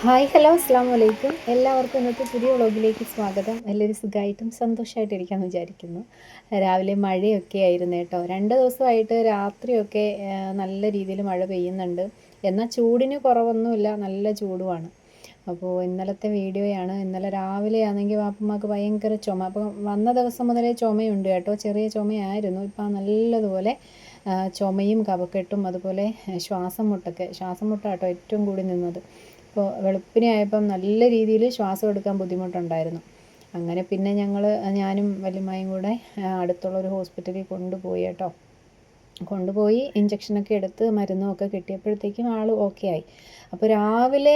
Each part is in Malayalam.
ഹായ് ഹലോ അസ്സാം വലൈക്കും. എല്ലാവർക്കും ഇന്നത്തെ പുതിയ വ്ളോഗിലേക്ക് സ്വാഗതം. എല്ലാവരും സുഖമായിട്ടും സന്തോഷമായിട്ടിരിക്കാമെന്ന് വിചാരിക്കുന്നു. രാവിലെ മഴയൊക്കെ ആയിരുന്നു കേട്ടോ. 2 ദിവസമായിട്ട് രാത്രിയൊക്കെ നല്ല രീതിയിൽ മഴ പെയ്യുന്നുണ്ട്. എന്നാൽ ചൂടിന് കുറവൊന്നുമില്ല, നല്ല ചൂടുമാണ്. അപ്പോൾ ഇന്നലത്തെ വീഡിയോയാണ്. ഇന്നലെ രാവിലെ ആണെങ്കിൽ വാപ്പമ്മക്ക് ഭയങ്കര ചുമ. അപ്പോൾ വന്ന ദിവസം മുതലേ ചുമയുണ്ട് കേട്ടോ. ചെറിയ ചുമയായിരുന്നു. ഇപ്പം നല്ലതുപോലെ ചുമയും കഫക്കെട്ടും അതുപോലെ ശ്വാസം മുട്ടാട്ടോ ഏറ്റവും കൂടി നിന്നത്. അപ്പോൾ വെളുപ്പിനെ ആയപ്പം നല്ല രീതിയിൽ ശ്വാസം എടുക്കാൻ ബുദ്ധിമുട്ടുണ്ടായിരുന്നു. അങ്ങനെ പിന്നെ ഞാനും വല്യമ്മയും കൂടെ അടുത്തുള്ള ഒരു ഹോസ്പിറ്റലിൽ കൊണ്ടുപോയി കേട്ടോ. കൊണ്ടുപോയി ഇഞ്ചക്ഷനൊക്കെ എടുത്ത് മരുന്നും ഒക്കെ കിട്ടിയപ്പോഴത്തേക്കും ആൾ ഓക്കെ ആയി. അപ്പോൾ രാവിലെ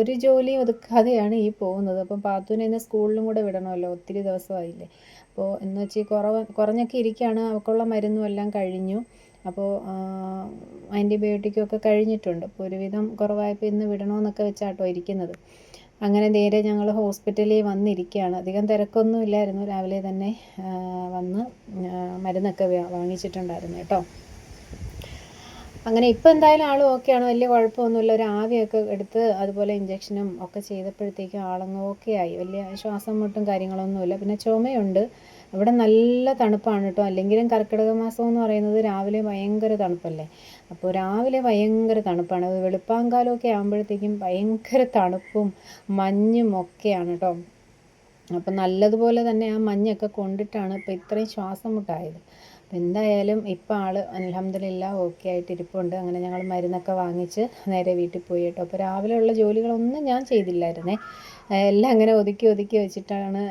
ഒരു ജോലിയും ഒതുക്കാതെയാണ് ഈ പോകുന്നത്. അപ്പം പാത്തുവിനെ ഇന്ന് സ്കൂളിലും കൂടെ വിടണമല്ലോ, ഒത്തിരി ദിവസമായില്ലേ. അപ്പോൾ എന്ന് വെച്ച് കുറഞ്ഞൊക്കെ ഇരിക്കുകയാണ്. അവൾക്കുള്ള മരുന്നും എല്ലാം കഴിഞ്ഞു. അപ്പോൾ ആൻറ്റിബയോട്ടിക്കൊക്കെ കഴിഞ്ഞിട്ടുണ്ട്. അപ്പോൾ ഒരുവിധം കുറവായപ്പോൾ ഇന്ന് വിടണമെന്നൊക്കെ വെച്ചാട്ടോ ഇരിക്കുന്നത്. അങ്ങനെ നേരെ ഞങ്ങൾ ഹോസ്പിറ്റലിൽ വന്നിരിക്കുകയാണ്. അധികം തിരക്കൊന്നും ഇല്ലായിരുന്നു. രാവിലെ തന്നെ വന്ന് മരുന്നൊക്കെ വാങ്ങിച്ചിട്ടുണ്ടായിരുന്നു കേട്ടോ. അങ്ങനെ ഇപ്പോൾ എന്തായാലും ആൾ ഓക്കെയാണ്, വലിയ കുഴപ്പമൊന്നുമില്ല. ഒരു ആവിയൊക്കെ എടുത്ത് അതുപോലെ ഇഞ്ചക്ഷനും ഒക്കെ ചെയ്തപ്പോഴത്തേക്കും ആളങ്ങ് ഓക്കെ ആയി. വലിയ ശ്വാസം മുട്ടും കാര്യങ്ങളൊന്നുമില്ല. പിന്നെ ചുമയുണ്ട്. ഇവിടെ നല്ല തണുപ്പാണ് കേട്ടോ. അല്ലെങ്കിലും കർക്കിടക മാസം എന്ന് പറയുന്നത് രാവിലെ ഭയങ്കര തണുപ്പല്ലേ. അപ്പോൾ രാവിലെ ഭയങ്കര തണുപ്പാണ്. വെളുപ്പാങ്കാലമൊക്കെ ആകുമ്പോഴത്തേക്കും ഭയങ്കര തണുപ്പും മഞ്ഞും ഒക്കെയാണ് കേട്ടോ. അപ്പം നല്ലതുപോലെ തന്നെ ആ മഞ്ഞൊക്കെ കൊണ്ടിട്ടാണ് ഇപ്പോൾ ഇത്രയും ശ്വാസം മുട്ടായത്. അപ്പം എന്തായാലും ഇപ്പോൾ ആൾ അൽഹംദുലില്ലാ ഓക്കെ ആയിട്ട് ഇരിപ്പുണ്ട്. അങ്ങനെ ഞങ്ങൾ മരുന്നൊക്കെ വാങ്ങിച്ച് നേരെ വീട്ടിൽ പോയി കേട്ടോ. അപ്പോൾ രാവിലെയുള്ള ജോലികളൊന്നും ഞാൻ ചെയ്തില്ലായിരുന്നേ. എല്ലാം അങ്ങനെ ഒതുക്കി വെച്ചിട്ടാണ്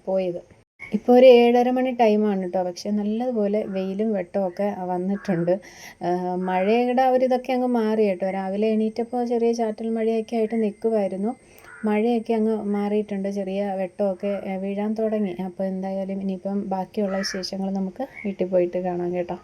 പോയത്. ഇപ്പോൾ ഒരു 7:30 മണി ടൈമാണ് കേട്ടോ. പക്ഷേ നല്ലതുപോലെ വെയിലും വെട്ടമൊക്കെ വന്നിട്ടുണ്ട്. മഴയുടെ ഒരിതൊക്കെ അങ്ങ് മാറി കേട്ടോ. രാവിലെ എണീറ്റപ്പോൾ ചെറിയ ചാറ്റൽ മഴയൊക്കെ ആയിട്ട് നിൽക്കുമായിരുന്നു. മഴയൊക്കെ അങ്ങ് മാറിയിട്ടുണ്ട്. ചെറിയ വെട്ടമൊക്കെ വീഴാൻ തുടങ്ങി. അപ്പോൾ എന്തായാലും ഇനിയിപ്പം ബാക്കിയുള്ള വിശേഷങ്ങൾ നമുക്ക് വീട്ടിൽ പോയിട്ട് കാണാം കേട്ടോ.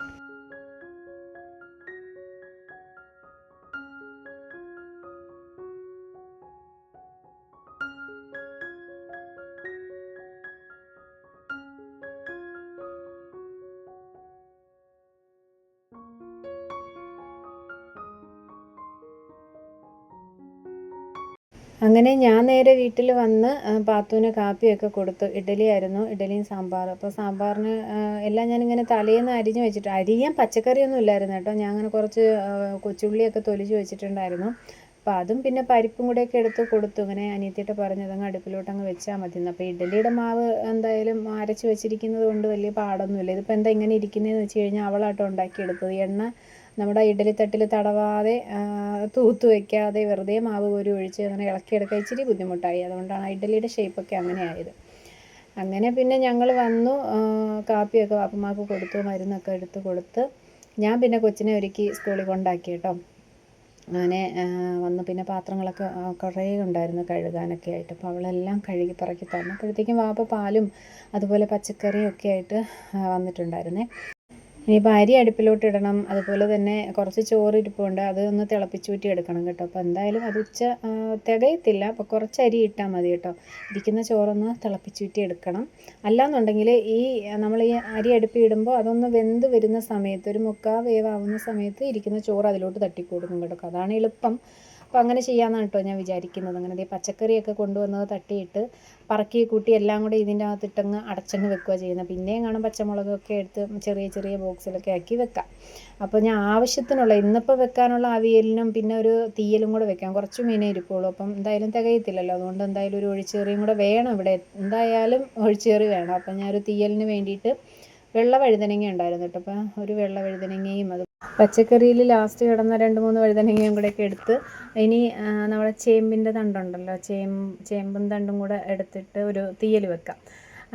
അങ്ങനെ ഞാൻ നേരെ വീട്ടിൽ വന്ന് പാത്തുവിന് കാപ്പിയൊക്കെ കൊടുത്തു. ഇഡ്ഡലിയായിരുന്നു, ഇഡ്ഡലിയും സാമ്പാറും. അപ്പോൾ സാമ്പാറിന് എല്ലാം ഞാനിങ്ങനെ തലേന്ന് അരിഞ്ഞ് വെച്ചിട്ട്, അരിയാൻ പച്ചക്കറിയൊന്നും ഇല്ലായിരുന്നു കേട്ടോ. ഞാൻ അങ്ങനെ കുറച്ച് കൊച്ചുള്ളിയൊക്കെ തൊലിച്ച് വെച്ചിട്ടുണ്ടായിരുന്നു. അപ്പോൾ അതും പിന്നെ പരിപ്പും കൂടെയൊക്കെ എടുത്ത് കൊടുത്തു. ഇങ്ങനെ അനിയത്തിയിട്ട് പറഞ്ഞതങ്ങ് അടുപ്പിലോട്ടങ്ങ് വെച്ചാൽ മതിയെന്ന്. അപ്പോൾ ഇഡ്ഡലിയുടെ മാവ് എന്തായാലും അരച്ച് വെച്ചിരിക്കുന്നത് കൊണ്ട് വലിയ പാടൊന്നുമില്ല. ഇതിപ്പോൾ എന്താ ഇങ്ങനെ ഇരിക്കുന്നതെന്ന് വെച്ച് കഴിഞ്ഞാൽ അവളാട്ടോ ഉണ്ടാക്കിയെടുത്തത്. എണ്ണ നമ്മുടെ ഇഡ്ഡലിത്തട്ടിൽ തടവാതെ തൂത്ത് വയ്ക്കാതെ വെറുതെ മാവ് കോരി ഒഴിച്ച് അങ്ങനെ ഇളക്കിയെടുക്കാൻ ഇച്ചിരി ബുദ്ധിമുട്ടായി. അതുകൊണ്ടാണ് ആ ഇഡ്ഡലിയുടെ ഷേപ്പൊക്കെ അങ്ങനെ ആയത്. അങ്ങനെ പിന്നെ ഞങ്ങൾ വന്നു, കാപ്പിയൊക്കെ വാപ്പുമ്മാക്ക് കൊടുത്തു, മരുന്നൊക്കെ എടുത്ത് കൊടുത്ത് ഞാൻ പിന്നെ കൊച്ചിനെ ഒരുക്കി സ്കൂളിൽ കൊണ്ടാക്കി കേട്ടോ. അങ്ങനെ വന്ന് പിന്നെ പാത്രങ്ങളൊക്കെ കുറേ ഉണ്ടായിരുന്നു കഴുകാനൊക്കെ ആയിട്ട്. അപ്പോൾ അവളെല്ലാം കഴുകി പറക്കി തന്നപ്പോഴത്തേക്കും വാപ്പ പാലും അതുപോലെ പച്ചക്കറിയും ഒക്കെ ആയിട്ട് വന്നിട്ടുണ്ടായിരുന്നേ. ഇനിയിപ്പോൾ അരി അടുപ്പിലോട്ട് ഇടണം. അതുപോലെ തന്നെ കുറച്ച് ചോറ് ഇരിപ്പുണ്ട്, അത് ഒന്ന് തിളപ്പിച്ചൂറ്റി എടുക്കണം കേട്ടോ. അപ്പോൾ എന്തായാലും അത് തികയത്തില്ല. അപ്പോൾ കുറച്ച് അരി ഇട്ടാൽ മതി കേട്ടോ. ഇരിക്കുന്ന ചോറൊന്ന് തിളപ്പിച്ചൂറ്റി എടുക്കണം. അല്ലാന്നുണ്ടെങ്കിൽ നമ്മൾ ഈ അരി അടുപ്പിൽ ഇടുമ്പോൾ അതൊന്ന് വെന്ത് വരുന്ന സമയത്ത്, ഒരു 1/4 വേവാവുന്ന സമയത്ത് ഇരിക്കുന്ന ചോറ് അതിലോട്ട് തട്ടിക്കൊടുക്കും കേട്ടോ. അതാണ് എളുപ്പം. അപ്പോൾ അങ്ങനെ ചെയ്യാമെന്നാണ് കേട്ടോ ഞാൻ വിചാരിക്കുന്നത്. അങ്ങനെ പച്ചക്കറിയൊക്കെ കൊണ്ടുവന്നത് തട്ടിയിട്ട് പറക്കി കൂട്ടി എല്ലാം കൂടെ ഇതിൻ്റെ അകത്തിട്ടങ്ങ് അടച്ചങ്ങ് വെക്കുക ചെയ്യുന്നത്. പിന്നെയും കാണും പച്ചമുളകൊക്കെ എടുത്ത് ചെറിയ ബോക്സിലൊക്കെ ആക്കി വെക്കാം. അപ്പോൾ ഞാൻ ആവശ്യത്തിനുള്ള ഇന്നിപ്പോൾ വെക്കാനുള്ള അവിയലിനും പിന്നെ ഒരു തീയലും കൂടെ വെക്കാം. കുറച്ച് മീനേ ഇരിപ്പുള്ളൂ. അപ്പം എന്തായാലും തികയത്തില്ലല്ലോ. അതുകൊണ്ട് എന്തായാലും ഒരു ഒഴിച്ചുകറിയും കൂടെ വേണം ഇവിടെ. എന്തായാലും ഒഴിച്ചുകറി വേണം. അപ്പം ഞാനൊരു തീയലിന് വേണ്ടിയിട്ട് വെള്ള വഴുതനങ്ങ ഉണ്ടായിരുന്നു കേട്ടോ. അപ്പം ഒരു വെള്ള വഴുതനങ്ങയും അത് പച്ചക്കറിയിൽ ലാസ്റ്റ് കിടന്ന 2-3 വഴുതനങ്ങയും കൂടെയൊക്കെ എടുത്ത് ഇനി നമ്മുടെ ചേമ്പിൻ്റെ തണ്ടുണ്ടല്ലോ, ചേമ്പും തണ്ടും കൂടെ എടുത്തിട്ട് ഒരു തീയൽ വെക്കാം.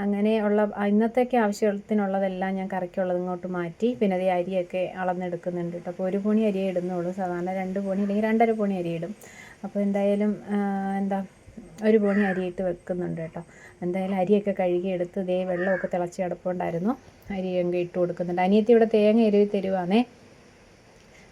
അങ്ങനെയുള്ള ഇന്നത്തേക്ക് ആവശ്യത്തിനുള്ളതെല്ലാം ഞാൻ കറിക്കുള്ളത് ഇങ്ങോട്ട് മാറ്റി. പിന്നെ അത് അരിയൊക്കെ അളന്നെടുക്കുന്നുണ്ട് കേട്ടോ. അപ്പോൾ 1 പൊണി അരിയേ ഇടുന്നുള്ളൂ. സാധാരണ 2 പൊണി അല്ലെങ്കിൽ 2.5 പൊണി അരി ഇടും. അപ്പോൾ എന്തായാലും 1 പൊണി അരിയിട്ട് വെക്കുന്നുണ്ട് കേട്ടോ. എന്തായാലും അരിയൊക്കെ കഴുകിയെടുത്ത് വെള്ളമൊക്കെ തിളച്ച് കിടപ്പുണ്ടായിരുന്നു. അരിയൊക്കെ ഇട്ട് കൊടുക്കുന്നുണ്ട്. അനിയത്തി ഇവിടെ തേങ്ങ എരുവി തരുവാണേ.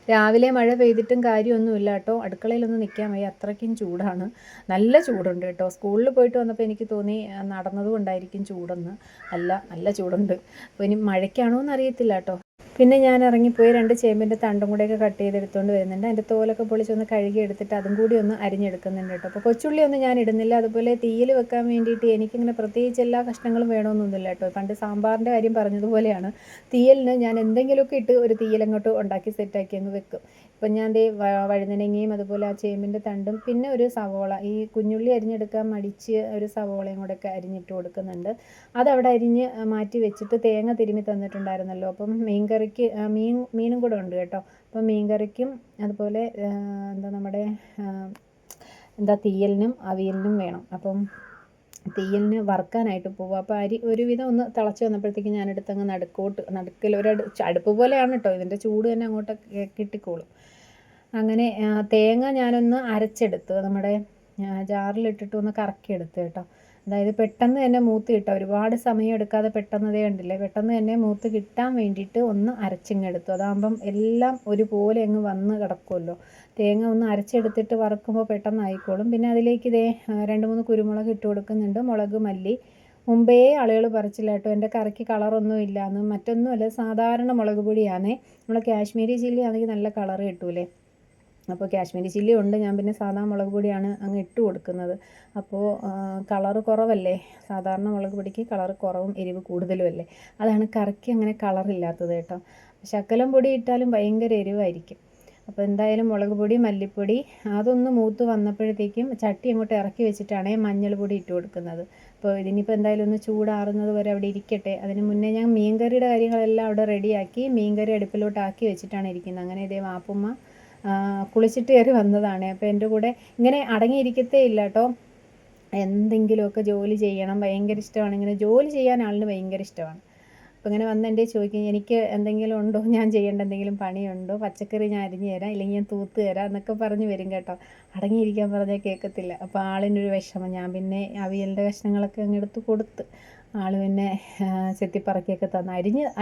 രാവിലെ മഴ പെയ്തിട്ടും കാര്യമൊന്നുമില്ല കേട്ടോ. അടുക്കളയിലൊന്നും നിൽക്കാൻ വയ്യ, അത്രയ്ക്കും ചൂടാണ്. നല്ല ചൂടുണ്ട് കേട്ടോ. സ്കൂളിൽ പോയിട്ട് വന്നപ്പോൾ എനിക്ക് തോന്നി നടന്നത് കൊണ്ടായിരിക്കും ചൂടെന്ന്. അല്ല, നല്ല ചൂടുണ്ട്. അപ്പോൾ ഇനി മഴയ്ക്കാണോ എന്ന് അറിയത്തില്ല കേട്ടോ. പിന്നെ ഞാൻ ഇറങ്ങിപ്പോയി 2 ചേമ്പിൻ്റെ തണ്ടും കൂടെയൊക്കെ കട്ട് ചെയ്തെടുത്തുകൊണ്ട് വരുന്നുണ്ട്. അതിൻ്റെ തോലൊക്കെ പൊളിച്ചൊന്ന് കഴുകി എടുത്തിട്ട് അതും കൂടി ഒന്ന് അരിഞ്ഞെടുക്കുന്നുണ്ട് കേട്ടോ. അപ്പോൾ കൊച്ചുള്ളിയൊന്നും ഞാൻ ഇടുന്നില്ല. അതുപോലെ തീയിൽ വെക്കാൻ വേണ്ടിയിട്ട് എനിക്കിങ്ങനെ പ്രത്യേകിച്ച് എല്ലാ കഷ്ണങ്ങളും വേണമെന്നൊന്നുമില്ല കേട്ടോ. പണ്ട് സാമ്പാറിൻ്റെ കാര്യം പറഞ്ഞതുപോലെയാണ്, തീയലിന് ഞാൻ എന്തെങ്കിലുമൊക്കെ ഇട്ട് ഒരു തീയലങ്ങോട്ട് ഉണ്ടാക്കി സെറ്റാക്കി അങ്ങ് വെക്കും. ഇപ്പം ഞാൻ ദേ വഴുതനങ്ങയും അതുപോലെ ആ ചേമ്പിൻ്റെ തണ്ടും പിന്നെ ഒരു സവോള, ഈ കുഞ്ഞുള്ളി അരിഞ്ഞെടുക്കാൻ മടിച്ച് ഒരു സവോളയും കൂടെയൊക്കെ അരിഞ്ഞിട്ട് കൊടുക്കുന്നുണ്ട്. അതവിടെ അരിഞ്ഞ് മാറ്റി വെച്ചിട്ട് തേങ്ങ തിരുമ്മി തന്നിട്ടുണ്ടായിരുന്നല്ലോ. അപ്പം മീൻകറിക്ക് മീനും കൂടെ ഉണ്ട് കേട്ടോ. അപ്പം മീൻകറിക്കും അതുപോലെ നമ്മുടെ തീയലിനും അവിയലിനും വേണം. അപ്പം തീയലിന് വറുക്കാനായിട്ട് പോവുക. അപ്പോൾ അരി ഒരുവിധം ഒന്ന് തിളച്ച് വന്നപ്പോഴത്തേക്കും ഞാനെടുത്തങ്ങ് നടുക്കിൽ അടുപ്പ് പോലെയാണ് കേട്ടോ, ഇതിൻ്റെ ചൂട് തന്നെ അങ്ങോട്ട് കിട്ടിക്കോളും. അങ്ങനെ തേങ്ങ ഞാനൊന്ന് അരച്ചെടുത്ത് നമ്മുടെ ജാറിലിട്ടിട്ട് ഒന്ന് കറക്കിയെടുത്ത് കേട്ടോ. അതായത് പെട്ടെന്ന് തന്നെ മൂത്ത് കിട്ടുക, ഒരുപാട് സമയം എടുക്കാതെ പെട്ടെന്ന് കണ്ടില്ലേ, പെട്ടെന്ന് തന്നെ മൂത്ത് കിട്ടാൻ വേണ്ടിയിട്ട് ഒന്ന് അരച്ചിങ്ങെടുത്തു. അതാകുമ്പം എല്ലാം ഒരുപോലെ അങ്ങ് വന്ന് കിടക്കുമല്ലോ. തേങ്ങ ഒന്ന് അരച്ചെടുത്തിട്ട് വറുക്കുമ്പോൾ പെട്ടെന്ന് ആയിക്കോളും. പിന്നെ അതിലേക്ക് 2-3 കുരുമുളക് ഇട്ട് കൊടുക്കുന്നുണ്ട്, മുളക്, മല്ലി. മുമ്പേ ആളുകൾ പറിച്ചില്ല കേട്ടോ, എൻ്റെ കറിക്ക് കളറൊന്നും ഇല്ലയെന്ന്. മറ്റൊന്നുമല്ല, സാധാരണ മുളക് പൊടിയാണേ. നമ്മൾ കാശ്മീരി ചില്ലി ആണെങ്കിൽ നല്ല കളറ് കിട്ടൂലേ. അപ്പോൾ കാശ്മീരി ചില്ലി ഉണ്ട്, ഞാൻ പിന്നെ സാധാ മുളക് പൊടിയാണ് അങ്ങ് ഇട്ട് കൊടുക്കുന്നത്. അപ്പോൾ കളറ് കുറവല്ലേ, സാധാരണ മുളക് പൊടിക്ക് കളറ് കുറവും എരിവ് കൂടുതലും അല്ലേ, അതാണ് കറിക്ക് അങ്ങനെ കളറില്ലാത്തത് കേട്ടോ. ശകലം പൊടി ഇട്ടാലും ഭയങ്കര എരിവായിരിക്കും. അപ്പോൾ എന്തായാലും മുളക് പൊടി, മല്ലിപ്പൊടി അതൊന്ന് മൂത്ത് വന്നപ്പോഴത്തേക്കും ചട്ടി അങ്ങോട്ട് ഇറക്കി വെച്ചിട്ടാണ് മഞ്ഞൾ പൊടി ഇട്ട് കൊടുക്കുന്നത്. അപ്പോൾ ഇതിനിപ്പോൾ എന്തായാലും ഒന്ന് ചൂടാറുന്നത് വരെ അവിടെ ഇരിക്കട്ടെ. അതിന് മുന്നേ ഞാൻ മീൻകറിയുടെ കാര്യങ്ങളെല്ലാം അവിടെ റെഡിയാക്കി മീൻകറി അടുപ്പിലോട്ട് ആക്കി വെച്ചിട്ടാണ് ഇരിക്കുന്നത്. അങ്ങനെ ഇതേ വാപ്പുമ്മ കുളിച്ചിട്ട് കയറി വന്നതാണ്. അപ്പോൾ എൻ്റെ കൂടെ ഇങ്ങനെ അടങ്ങിയിരിക്കത്തേ ഇല്ല കേട്ടോ, എന്തെങ്കിലുമൊക്കെ ജോലി ചെയ്യണം, ഭയങ്കര ഇഷ്ടമാണ്. ഇങ്ങനെ ജോലി ചെയ്യാൻ ആളിന് ഭയങ്കര ഇഷ്ടമാണ്. അപ്പോൾ ഇങ്ങനെ വന്ന് എൻ്റെ ചോദിക്കും, എനിക്ക് എന്തെങ്കിലും ഉണ്ടോ, ഞാൻ ചെയ്യേണ്ട എന്തെങ്കിലും പണിയുണ്ടോ, പച്ചക്കറി ഞാൻ അരിഞ്ഞു തരാം, ഇല്ലെങ്കിൽ ഞാൻ തൂത്ത് തരാം എന്നൊക്കെ പറഞ്ഞ് വരും കേട്ടോ. അടങ്ങിയിരിക്കാൻ പറഞ്ഞാൽ കേൾക്കത്തില്ല. അപ്പോൾ ആളിനൊരു വിഷമം. ഞാൻ പിന്നെ അവിയലിൻ്റെ കഷ്ണങ്ങളൊക്കെ അങ്ങ് എടുത്ത് കൊടുത്ത് ആൾ പിന്നെ ചെത്തിപ്പറക്കിയൊക്കെ തന്നു.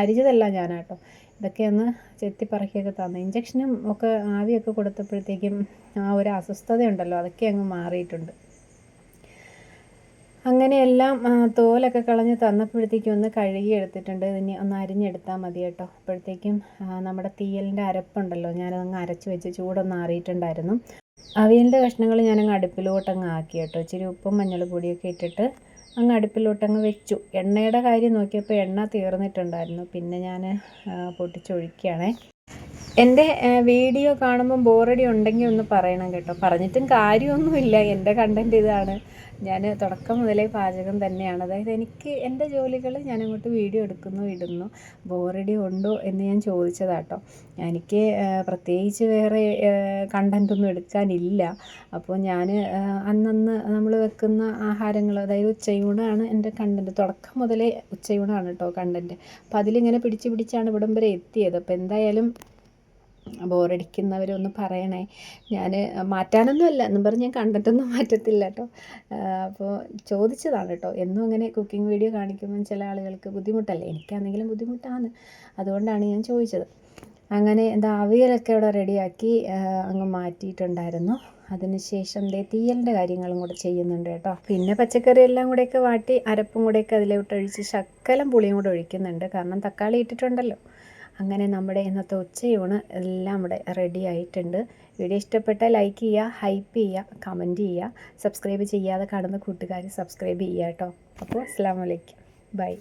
അരിഞ്ഞതല്ല ഞാനാട്ടോ, ഇതൊക്കെ ഒന്ന് ചെത്തിപ്പറക്കിയൊക്കെ തന്നു. ഇഞ്ചക്ഷനും ഒക്കെ ആവിയൊക്കെ കൊടുത്തപ്പോഴത്തേക്കും ആ ഒരു അസ്വസ്ഥതയുണ്ടല്ലോ, അതൊക്കെ അങ്ങ് മാറിയിട്ടുണ്ട്. അങ്ങനെയെല്ലാം തോലൊക്കെ കളഞ്ഞ് തന്നപ്പോഴത്തേക്കും ഒന്ന് കഴുകി എടുത്തിട്ടുണ്ട്. ഇനി ഒന്ന് അരിഞ്ഞെടുത്താൽ മതി കേട്ടോ. അപ്പോഴത്തേക്കും നമ്മുടെ തീയലിൻ്റെ അരപ്പുണ്ടല്ലോ, ഞാനതങ്ങ് അരച്ച് വെച്ച് ചൂടൊന്ന് ആറിയിട്ടുണ്ടായിരുന്നു. അവിയലിൻ്റെ കഷ്ണങ്ങൾ ഞാനങ്ങ് അടുപ്പിലോട്ടങ്ങ് ആക്കി കേട്ടോ. ഇച്ചിരി ഉപ്പും മഞ്ഞൾ പൊടിയൊക്കെ ഇട്ടിട്ട് അങ്ങ് അടുപ്പിലോട്ടങ്ങ് വെച്ചു. എണ്ണയുടെ കാര്യം നോക്കിയപ്പോൾ എണ്ണ തീർന്നിട്ടുണ്ടായിരുന്നു. പിന്നെ ഞാൻ പൊട്ടിച്ചൊഴിക്കുകയാണേ. എൻ്റെ വീഡിയോ കാണുമ്പോൾ ബോറടി ഉണ്ടെങ്കിൽ ഒന്ന് പറയണം കേട്ടോ. പറഞ്ഞിട്ടും കാര്യമൊന്നുമില്ല, എൻ്റെ കണ്ടൻറ് ഇതാണ്. ഞാൻ തുടക്കം മുതലേ പാചകം തന്നെയാണ്. അതായത് എനിക്ക് എൻ്റെ ജോലികൾ ഞാനങ്ങോട്ട് വീഡിയോ എടുക്കുന്നു, ഇടുന്നു. ബോറടി ഉണ്ടോ എന്ന് ഞാൻ ചോദിച്ചതാട്ടോ. എനിക്ക് പ്രത്യേകിച്ച് വേറെ കണ്ടൻറ്റൊന്നും എടുക്കാനില്ല. അപ്പോൾ ഞാൻ അന്നന്ന് നമ്മൾ വെക്കുന്ന ആഹാരങ്ങൾ, അതായത് ഉച്ചയൂണാണ് എൻ്റെ കണ്ടൻറ്റ്. തുടക്കം മുതലേ ഉച്ചയൂണാണ് കേട്ടോ കണ്ടൻറ്റ്. അപ്പോൾ അതിലിങ്ങനെ പിടിച്ചാണ് ഇവിടം വരെ എത്തിയത്. അപ്പോൾ എന്തായാലും ബോറടിക്കുന്നവരൊന്ന് പറയണേ. ഞാൻ മാറ്റാനൊന്നുമല്ല എന്നും പറഞ്ഞ് ഞാൻ കണ്ടൻറ്റൊന്നും മാറ്റത്തില്ല കേട്ടോ. അപ്പോൾ ചോദിച്ചതാണ് കേട്ടോ. എന്നും അങ്ങനെ കുക്കിംഗ് വീഡിയോ കാണിക്കുമ്പം ചില ആളുകൾക്ക് ബുദ്ധിമുട്ടല്ലേ, എനിക്കാണെങ്കിലും ബുദ്ധിമുട്ടാണ്, അതുകൊണ്ടാണ് ഞാൻ ചോദിച്ചത്. അങ്ങനെ അവിയലൊക്കെ ഇവിടെ റെഡിയാക്കി അങ്ങ് മാറ്റിയിട്ടുണ്ടായിരുന്നു. അതിനുശേഷം തീയലിൻ്റെ കാര്യങ്ങളും കൂടെ ചെയ്യുന്നുണ്ട് കേട്ടോ. പിന്നെ പച്ചക്കറി എല്ലാം കൂടെയൊക്കെ വാട്ടി അരപ്പും കൂടെയൊക്കെ അതിലോട്ടൊഴിച്ച് ശകലം പുളിയും കൂടെ ഒഴിക്കുന്നുണ്ട്, കാരണം തക്കാളി ഇട്ടിട്ടുണ്ടല്ലോ. അങ്ങനെ നമ്മുടെ ഇന്നത്തെ ഉച്ചയൂണ് എല്ലാം ഇവിടെ റെഡി ആയിട്ടുണ്ട്. വീഡിയോ ഇഷ്ടപ്പെട്ടാൽ ലൈക്ക് ചെയ്യുക, ഹൈപ്പ് ചെയ്യുക, കമൻറ്റ് ചെയ്യുക. സബ്സ്ക്രൈബ് ചെയ്യാതെ കാണുന്ന കൂട്ടുകാർ സബ്സ്ക്രൈബ് ചെയ്യുക കേട്ടോ. അപ്പോൾ അസ്സലാമു അലൈക്കും, ബൈ.